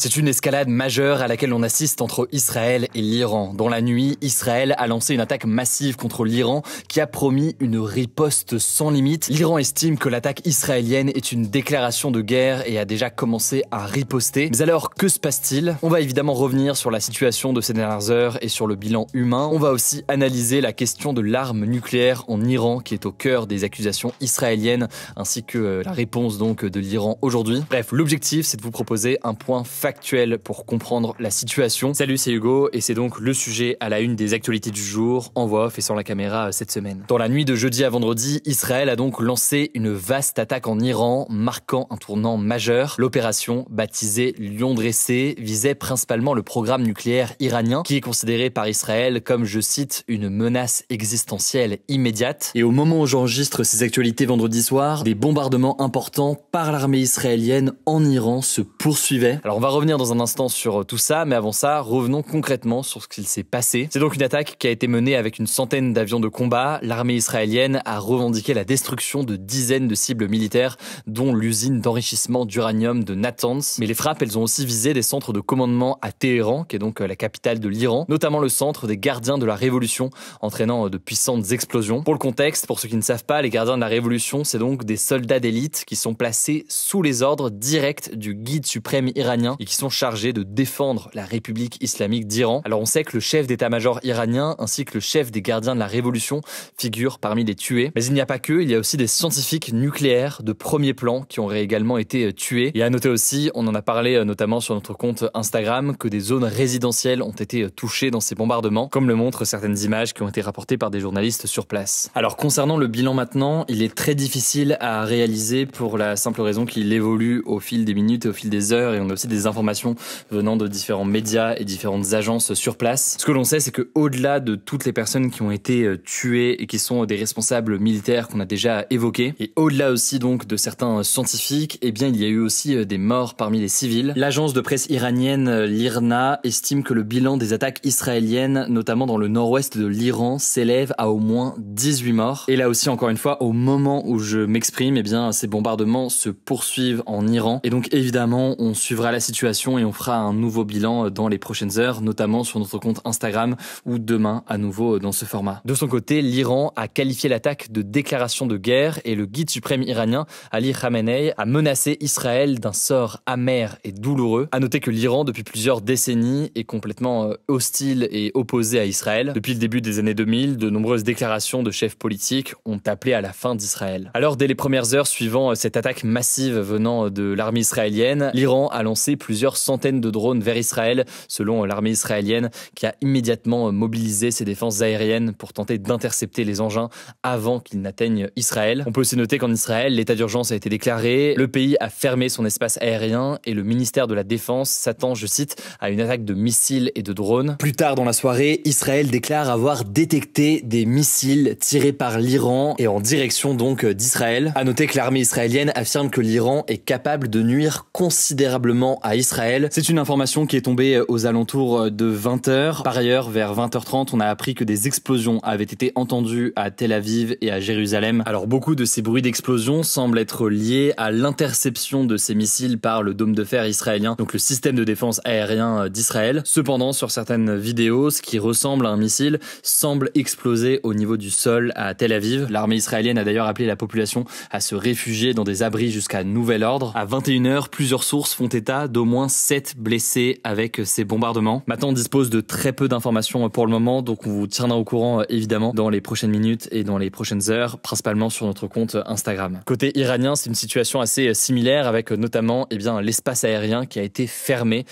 C'est une escalade majeure à laquelle on assiste entre Israël et l'Iran. Dans la nuit, Israël a lancé une attaque massive contre l'Iran qui a promis une riposte sans limite. L'Iran estime que l'attaque israélienne est une déclaration de guerre et a déjà commencé à riposter. Mais alors, que se passe-t-il? On va évidemment revenir sur la situation de ces dernières heures et sur le bilan humain. On va aussi analyser la question de l'arme nucléaire en Iran qui est au cœur des accusations israéliennes ainsi que la réponse donc de l'Iran aujourd'hui. Bref, l'objectif c'est de vous proposer un point factuel pour comprendre la situation. Salut, c'est Hugo et c'est donc le sujet à la une des actualités du jour, en voix off et sans la caméra cette semaine. Dans la nuit de jeudi à vendredi, Israël a donc lancé une vaste attaque en Iran, marquant un tournant majeur. L'opération, baptisée Lion dressé, visait principalement le programme nucléaire iranien, qui est considéré par Israël comme, je cite, une menace existentielle immédiate. Et au moment où j'enregistre ces actualités vendredi soir, des bombardements importants par l'armée israélienne en Iran se poursuivaient. Alors on va revenir dans un instant sur tout ça, mais avant ça, revenons concrètement sur ce qu'il s'est passé. C'est donc une attaque qui a été menée avec une centaine d'avions de combat. L'armée israélienne a revendiqué la destruction de dizaines de cibles militaires, dont l'usine d'enrichissement d'uranium de Natanz. Mais les frappes, elles ont aussi visé des centres de commandement à Téhéran, qui est donc la capitale de l'Iran, notamment le centre des gardiens de la Révolution, entraînant de puissantes explosions. Pour le contexte, pour ceux qui ne savent pas, les gardiens de la Révolution, c'est donc des soldats d'élite qui sont placés sous les ordres directs du guide suprême iranien et qui sont chargés de défendre la République islamique d'Iran. Alors on sait que le chef d'état-major iranien ainsi que le chef des gardiens de la Révolution figurent parmi les tués. Mais il n'y a pas que, il y a aussi des scientifiques nucléaires de premier plan qui auraient également été tués. Et à noter aussi, on en a parlé notamment sur notre compte Instagram, que des zones résidentielles ont été touchées dans ces bombardements, comme le montrent certaines images qui ont été rapportées par des journalistes sur place. Alors concernant le bilan maintenant, il est très difficile à réaliser pour la simple raison qu'il évolue au fil des minutes et au fil des heures, et on a aussi des informations venant de différents médias et différentes agences sur place. Ce que l'on sait, c'est que au-delà de toutes les personnes qui ont été tuées et qui sont des responsables militaires qu'on a déjà évoqués, et au-delà aussi donc de certains scientifiques, eh bien il y a eu aussi des morts parmi les civils. L'agence de presse iranienne l'IRNA estime que le bilan des attaques israéliennes, notamment dans le nord-ouest de l'Iran, s'élève à au moins 18 morts. Et là aussi, encore une fois, au moment où je m'exprime, eh bien ces bombardements se poursuivent en Iran. Et donc évidemment, on suivra la situation et on fera un nouveau bilan dans les prochaines heures, notamment sur notre compte Instagram ou demain à nouveau dans ce format. De son côté, l'Iran a qualifié l'attaque de déclaration de guerre et le guide suprême iranien, Ali Khamenei, a menacé Israël d'un sort amer et douloureux. À noter que l'Iran, depuis plusieurs décennies, est complètement hostile et opposé à Israël. Depuis le début des années 2000, de nombreuses déclarations de chefs politiques ont appelé à la fin d'Israël. Alors, dès les premières heures suivant cette attaque massive venant de l'armée israélienne, l'Iran a lancé plusieurs centaines de drones vers Israël, selon l'armée israélienne, qui a immédiatement mobilisé ses défenses aériennes pour tenter d'intercepter les engins avant qu'ils n'atteignent Israël. On peut aussi noter qu'en Israël, l'état d'urgence a été déclaré, le pays a fermé son espace aérien et le ministère de la Défense s'attend, je cite, à une attaque de missiles et de drones. Plus tard dans la soirée, Israël déclare avoir détecté des missiles tirés par l'Iran et en direction donc d'Israël. À noter que l'armée israélienne affirme que l'Iran est capable de nuire considérablement à Israël. C'est une information qui est tombée aux alentours de 20h. Par ailleurs, vers 20h30, on a appris que des explosions avaient été entendues à Tel Aviv et à Jérusalem. Alors beaucoup de ces bruits d'explosion semblent être liés à l'interception de ces missiles par le dôme de fer israélien, donc le système de défense aérien d'Israël. Cependant, sur certaines vidéos, ce qui ressemble à un missile semble exploser au niveau du sol à Tel Aviv. L'armée israélienne a d'ailleurs appelé la population à se réfugier dans des abris jusqu'à nouvel ordre. À 21h, plusieurs sources font état d'au moins 7 blessés avec ces bombardements. Maintenant, on dispose de très peu d'informations pour le moment, donc on vous tiendra au courant évidemment dans les prochaines minutes et dans les prochaines heures, principalement sur notre compte Instagram. Côté iranien, c'est une situation assez similaire avec notamment l'espace aérien qui a été fermé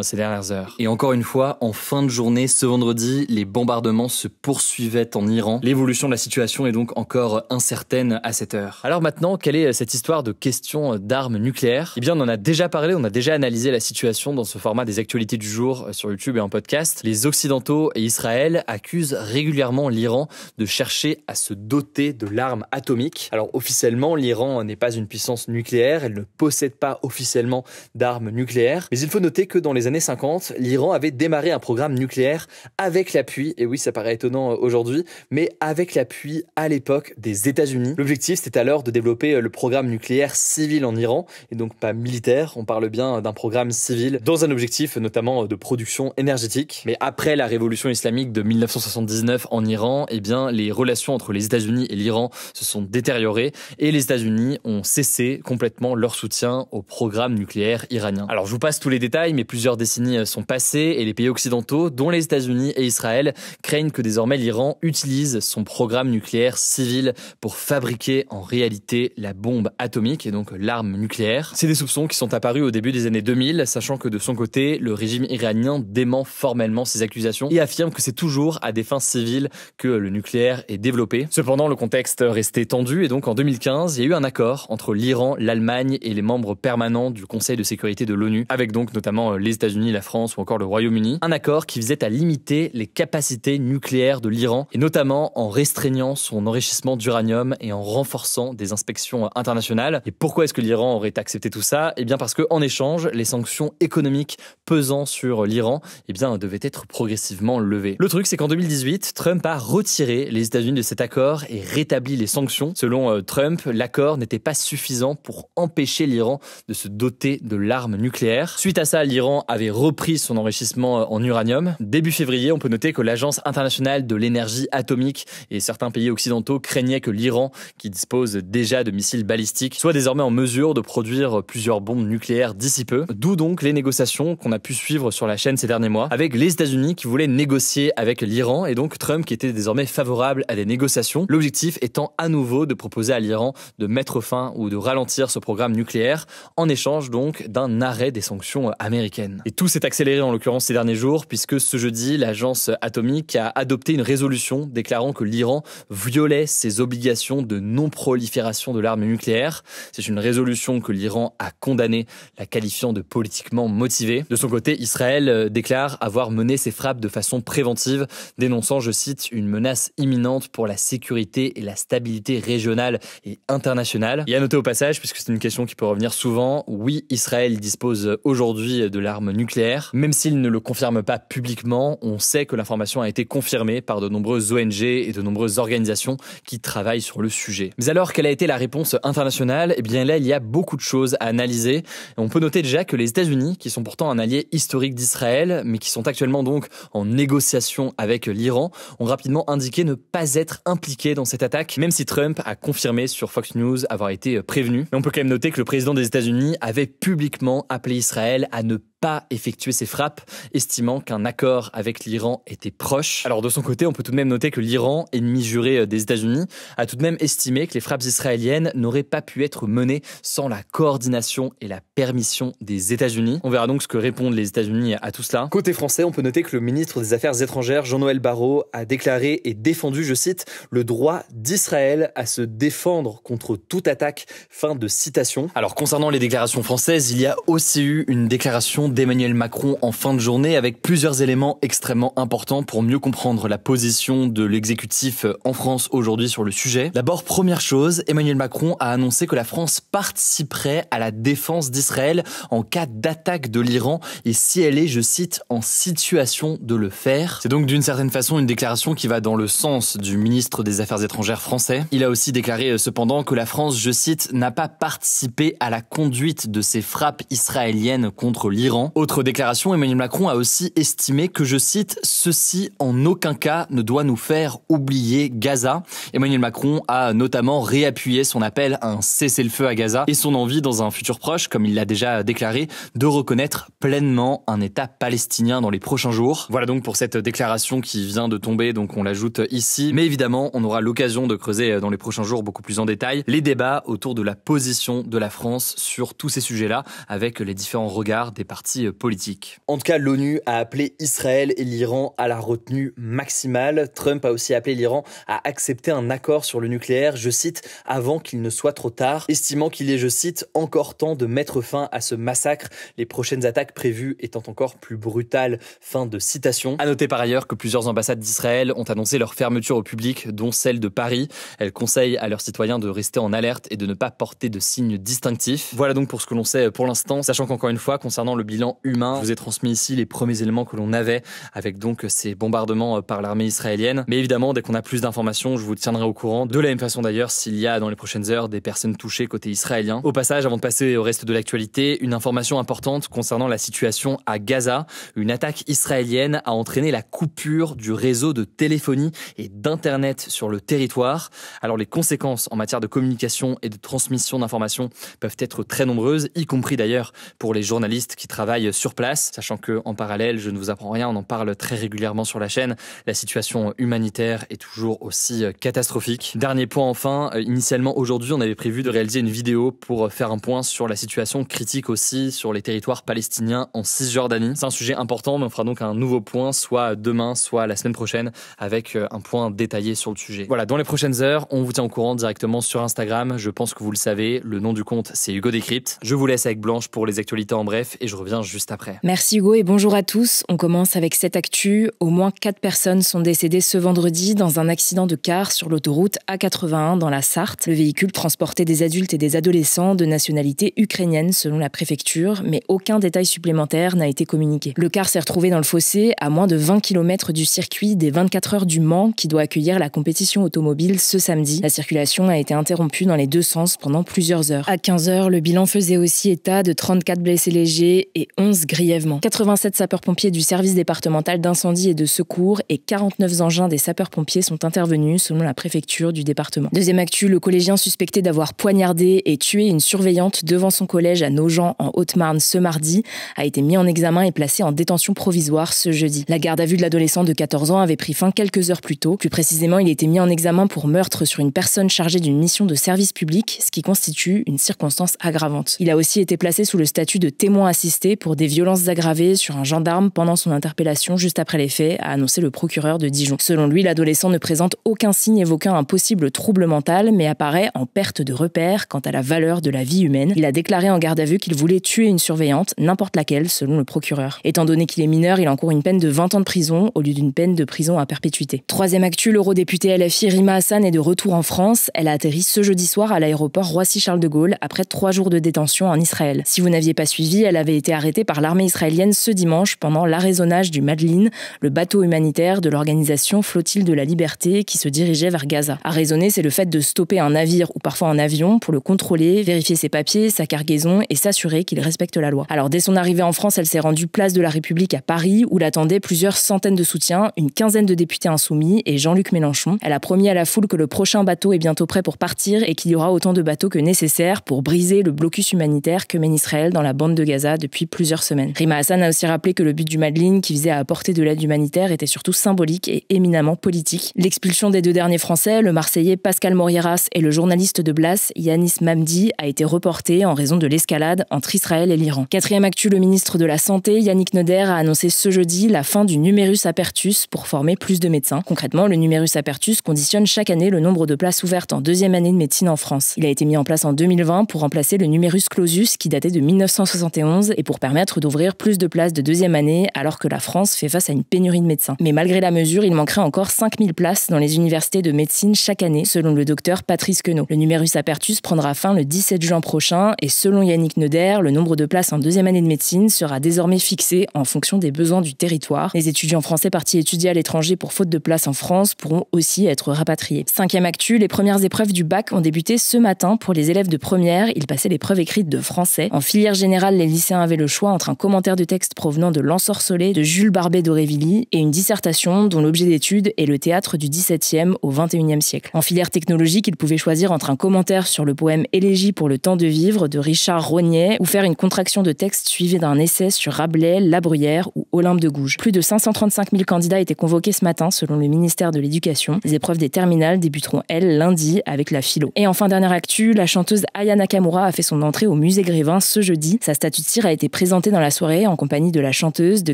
ces dernières heures. Et encore une fois, en fin de journée, ce vendredi, les bombardements se poursuivaient en Iran. L'évolution de la situation est donc encore incertaine à cette heure. Alors maintenant, quelle est cette histoire de question d'armes nucléaires? On en a déjà parlé, on a déjà analysé la situation dans ce format des actualités du jour sur YouTube et en podcast. Les Occidentaux et Israël accusent régulièrement l'Iran de chercher à se doter de l'arme atomique. Alors officiellement, l'Iran n'est pas une puissance nucléaire, elle ne possède pas officiellement d'armes nucléaires, mais il faut noter que dans les années 50, l'Iran avait démarré un programme nucléaire avec l'appui, et oui ça paraît étonnant aujourd'hui, mais avec l'appui à l'époque des États-Unis. L'objectif c'était alors de développer le programme nucléaire civil en Iran, et donc pas militaire, on parle bien d'un programme programme civil dans un objectif notamment de production énergétique. Mais après la révolution islamique de 1979 en Iran, eh bien, les relations entre les États-Unis et l'Iran se sont détériorées et les États-Unis ont cessé complètement leur soutien au programme nucléaire iranien. Alors je vous passe tous les détails, mais plusieurs décennies sont passées et les pays occidentaux, dont les États-Unis et Israël, craignent que désormais l'Iran utilise son programme nucléaire civil pour fabriquer en réalité la bombe atomique et donc l'arme nucléaire. C'est des soupçons qui sont apparus au début des années 2000, sachant que de son côté, le régime iranien dément formellement ces accusations et affirme que c'est toujours à des fins civiles que le nucléaire est développé. Cependant, le contexte restait tendu et donc en 2015, il y a eu un accord entre l'Iran, l'Allemagne et les membres permanents du Conseil de sécurité de l'ONU, avec donc notamment les États-Unis, la France ou encore le Royaume-Uni. Un accord qui visait à limiter les capacités nucléaires de l'Iran et notamment en restreignant son enrichissement d'uranium et en renforçant des inspections internationales. Et pourquoi est-ce que l'Iran aurait accepté tout ça? Eh bien parce que en échange, les sanctions économiques pesant sur l'Iran, eh bien devaient être progressivement levées. Le truc, c'est qu'en 2018, Trump a retiré les États-Unis de cet accord et rétabli les sanctions. Selon Trump, l'accord n'était pas suffisant pour empêcher l'Iran de se doter de l'arme nucléaire. Suite à ça, l'Iran avait repris son enrichissement en uranium. Début février, on peut noter que l'Agence internationale de l'énergie atomique et certains pays occidentaux craignaient que l'Iran, qui dispose déjà de missiles balistiques, soit désormais en mesure de produire plusieurs bombes nucléaires d'ici peu. D'où donc les négociations qu'on a pu suivre sur la chaîne ces derniers mois, avec les États-Unis qui voulaient négocier avec l'Iran et donc Trump qui était désormais favorable à des négociations. L'objectif étant à nouveau de proposer à l'Iran de mettre fin ou de ralentir ce programme nucléaire en échange donc d'un arrêt des sanctions américaines. Et tout s'est accéléré en l'occurrence ces derniers jours puisque ce jeudi, l'agence atomique a adopté une résolution déclarant que l'Iran violait ses obligations de non-prolifération de l'arme nucléaire. C'est une résolution que l'Iran a condamnée, la qualifiant de politiquement motivée. De son côté, Israël déclare avoir mené ses frappes de façon préventive, dénonçant, je cite, une menace imminente pour la sécurité et la stabilité régionale et internationale. Et à noter au passage, puisque c'est une question qui peut revenir souvent, oui, Israël dispose aujourd'hui de l'arme nucléaire. Même s'il ne le confirme pas publiquement, on sait que l'information a été confirmée par de nombreuses ONG et de nombreuses organisations qui travaillent sur le sujet. Mais alors, quelle a été la réponse internationale? Eh bien là, il y a beaucoup de choses à analyser. Et on peut noter déjà que les États-Unis, qui sont pourtant un allié historique d'Israël, mais qui sont actuellement donc en négociation avec l'Iran, ont rapidement indiqué ne pas être impliqués dans cette attaque, même si Trump a confirmé sur Fox News avoir été prévenu. Mais on peut quand même noter que le président des États-Unis avait publiquement appelé Israël à ne pas effectuer ses frappes, estimant qu'un accord avec l'Iran était proche. Alors de son côté, on peut tout de même noter que l'Iran, ennemi juré des États-Unis, a tout de même estimé que les frappes israéliennes n'auraient pas pu être menées sans la coordination et la permission des États-Unis. On verra donc ce que répondent les États-Unis à tout cela. Côté français, on peut noter que le ministre des Affaires étrangères, Jean-Noël Barrot, a déclaré et défendu, je cite, le droit d'Israël à se défendre contre toute attaque. Fin de citation. Alors concernant les déclarations françaises, il y a aussi eu une déclaration d'Emmanuel Macron en fin de journée avec plusieurs éléments extrêmement importants pour mieux comprendre la position de l'exécutif en France aujourd'hui sur le sujet. D'abord, première chose, Emmanuel Macron a annoncé que la France participerait à la défense d'Israël en cas d'attaque de l'Iran et si elle est, je cite, en situation de le faire. C'est donc d'une certaine façon une déclaration qui va dans le sens du ministre des Affaires étrangères français. Il a aussi déclaré cependant que la France, je cite, n'a pas participé à la conduite de ces frappes israéliennes contre l'Iran. Autre déclaration, Emmanuel Macron a aussi estimé que, je cite, « ceci en aucun cas ne doit nous faire oublier Gaza ». Emmanuel Macron a notamment réappuyé son appel à un cessez-le-feu à Gaza et son envie dans un futur proche, comme il l'a déjà déclaré, de reconnaître pleinement un État palestinien dans les prochains jours. Voilà donc pour cette déclaration qui vient de tomber, donc on l'ajoute ici. Mais évidemment, on aura l'occasion de creuser dans les prochains jours beaucoup plus en détail les débats autour de la position de la France sur tous ces sujets-là, avec les différents regards des partis politique. En tout cas, l'ONU a appelé Israël et l'Iran à la retenue maximale. Trump a aussi appelé l'Iran à accepter un accord sur le nucléaire, je cite, avant qu'il ne soit trop tard, estimant qu'il est, je cite, encore temps de mettre fin à ce massacre, les prochaines attaques prévues étant encore plus brutales. Fin de citation. À noter par ailleurs que plusieurs ambassades d'Israël ont annoncé leur fermeture au public, dont celle de Paris. Elles conseillent à leurs citoyens de rester en alerte et de ne pas porter de signes distinctifs. Voilà donc pour ce que l'on sait pour l'instant, sachant qu'encore une fois, concernant le bilan bilan humain. Je vous ai transmis ici les premiers éléments que l'on avait avec donc ces bombardements par l'armée israélienne. Mais évidemment, dès qu'on a plus d'informations, je vous tiendrai au courant. De la même façon d'ailleurs, s'il y a dans les prochaines heures des personnes touchées côté israélien. Au passage, avant de passer au reste de l'actualité, une information importante concernant la situation à Gaza. Une attaque israélienne a entraîné la coupure du réseau de téléphonie et d'internet sur le territoire. Alors les conséquences en matière de communication et de transmission d'informations peuvent être très nombreuses, y compris d'ailleurs pour les journalistes qui travaillent sur place, sachant que en parallèle, je ne vous apprends rien, on en parle très régulièrement sur la chaîne, la situation humanitaire est toujours aussi catastrophique. Dernier point enfin, initialement aujourd'hui, on avait prévu de réaliser une vidéo pour faire un point sur la situation critique aussi sur les territoires palestiniens en Cisjordanie. C'est un sujet important, mais on fera donc un nouveau point, soit demain, soit la semaine prochaine, avec un point détaillé sur le sujet. Voilà, dans les prochaines heures, on vous tient au courant directement sur Instagram. Je pense que vous le savez, le nom du compte, c'est Hugo Décrypte. Je vous laisse avec Blanche pour les actualités en bref et je reviens juste après. Merci Hugo et bonjour à tous. On commence avec cette actu. Au moins 4 personnes sont décédées ce vendredi dans un accident de car sur l'autoroute A81 dans la Sarthe. Le véhicule transportait des adultes et des adolescents de nationalité ukrainienne selon la préfecture, mais aucun détail supplémentaire n'a été communiqué. Le car s'est retrouvé dans le fossé à moins de 20 km du circuit des 24 heures du Mans qui doit accueillir la compétition automobile ce samedi. La circulation a été interrompue dans les deux sens pendant plusieurs heures. À 15 heures, le bilan faisait aussi état de 34 blessés légers et 11 grièvement. 87 sapeurs-pompiers du service départemental d'incendie et de secours et 49 engins des sapeurs-pompiers sont intervenus selon la préfecture du département. Deuxième actu, le collégien suspecté d'avoir poignardé et tué une surveillante devant son collège à Nogent en Haute-Marne ce mardi a été mis en examen et placé en détention provisoire ce jeudi. La garde à vue de l'adolescent de 14 ans avait pris fin quelques heures plus tôt. Plus précisément, il était mis en examen pour meurtre sur une personne chargée d'une mission de service public, ce qui constitue une circonstance aggravante. Il a aussi été placé sous le statut de témoin assisté pour des violences aggravées sur un gendarme pendant son interpellation juste après les faits, a annoncé le procureur de Dijon. Selon lui, l'adolescent ne présente aucun signe évoquant un possible trouble mental, mais apparaît en perte de repère quant à la valeur de la vie humaine. Il a déclaré en garde à vue qu'il voulait tuer une surveillante, n'importe laquelle, selon le procureur. Étant donné qu'il est mineur, il encourt une peine de 20 ans de prison au lieu d'une peine de prison à perpétuité. Troisième actu, l'eurodéputée LFI Rima Hassan est de retour en France. Elle a atterri ce jeudi soir à l'aéroport Roissy-Charles de Gaulle après 3 jours de détention en Israël. Si vous n'aviez pas suivi, elle avait été arrêtée par l'armée israélienne ce dimanche pendant l'arraisonnage du Madeleine, le bateau humanitaire de l'organisation Flottille de la Liberté qui se dirigeait vers Gaza. Arraisonner, c'est le fait de stopper un navire ou parfois un avion pour le contrôler, vérifier ses papiers, sa cargaison et s'assurer qu'il respecte la loi. Alors dès son arrivée en France, elle s'est rendue place de la République à Paris où l'attendaient plusieurs centaines de soutiens, une quinzaine de députés insoumis et Jean-Luc Mélenchon. Elle a promis à la foule que le prochain bateau est bientôt prêt pour partir et qu'il y aura autant de bateaux que nécessaire pour briser le blocus humanitaire que mène Israël dans la bande de Gaza depuis plusieurs semaines. Rima Hassan a aussi rappelé que le but du Madeleine, qui visait à apporter de l'aide humanitaire, était surtout symbolique et éminemment politique. L'expulsion des 2 derniers Français, le Marseillais Pascal Morieras et le journaliste de Blas, Yanis Mamdi, a été reportée en raison de l'escalade entre Israël et l'Iran. Quatrième actu, le ministre de la Santé, Yannick Neuder, a annoncé ce jeudi la fin du numerus apertus pour former plus de médecins. Concrètement, le numerus apertus conditionne chaque année le nombre de places ouvertes en 2e année de médecine en France. Il a été mis en place en 2020 pour remplacer le numerus clausus qui datait de 1971 et pour permettre d'ouvrir plus de places de 2e année alors que la France fait face à une pénurie de médecins. Mais malgré la mesure, il manquerait encore 5000 places dans les universités de médecine chaque année, selon le docteur Patrice Queneau. Le numerus apertus prendra fin le 17 juin prochain et selon Yannick Neuder, le nombre de places en 2e année de médecine sera désormais fixé en fonction des besoins du territoire. Les étudiants français partis étudier à l'étranger pour faute de place en France pourront aussi être rapatriés. 5e actu, les premières épreuves du bac ont débuté ce matin pour les élèves de première. Ils passaient l'épreuve écrite de français. En filière générale, les lycéens avaient le choix entre un commentaire de texte provenant de L'Ensorcelé de Jules Barbet d'Aurevilly et une dissertation dont l'objet d'étude est le théâtre du XVIIe au XXIe siècle. En filière technologique, ils pouvaient choisir entre un commentaire sur le poème Élégie pour le temps de vivre de Richard Rognet ou faire une contraction de texte suivie d'un essai sur Rabelais, La Bruyère ou Olympe de Gouges. Plus de 535 000 candidats étaient convoqués ce matin selon le ministère de l'Éducation. Les épreuves des terminales débuteront, elles, lundi avec la philo. Et enfin, dernière actu, la chanteuse Aya Nakamura a fait son entrée au musée Grévin ce jeudi. Sa statue de cire a été présentée dans la soirée en compagnie de la chanteuse, de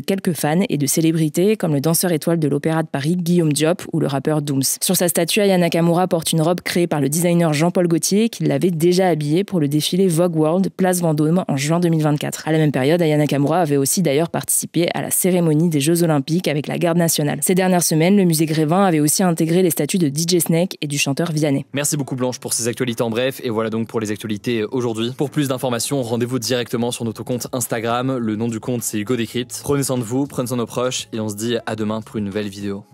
quelques fans et de célébrités comme le danseur étoile de l'Opéra de Paris Guillaume Diop ou le rappeur Dooms. Sur sa statue, Aya Nakamura porte une robe créée par le designer Jean-Paul Gaultier qui l'avait déjà habillée pour le défilé Vogue World Place Vendôme en juin 2024. À la même période, Aya Nakamura avait aussi d'ailleurs participé à la la cérémonie des Jeux Olympiques avec la garde nationale. Ces dernières semaines, le musée Grévin avait aussi intégré les statues de DJ Snake et du chanteur Vianney. Merci beaucoup Blanche pour ces actualités en bref, et voilà donc pour les actualités aujourd'hui. Pour plus d'informations, rendez-vous directement sur notre compte Instagram. Le nom du compte c'est Hugo Décrypte. Prenez soin de vous, prenez soin de nos proches, et on se dit à demain pour une nouvelle vidéo.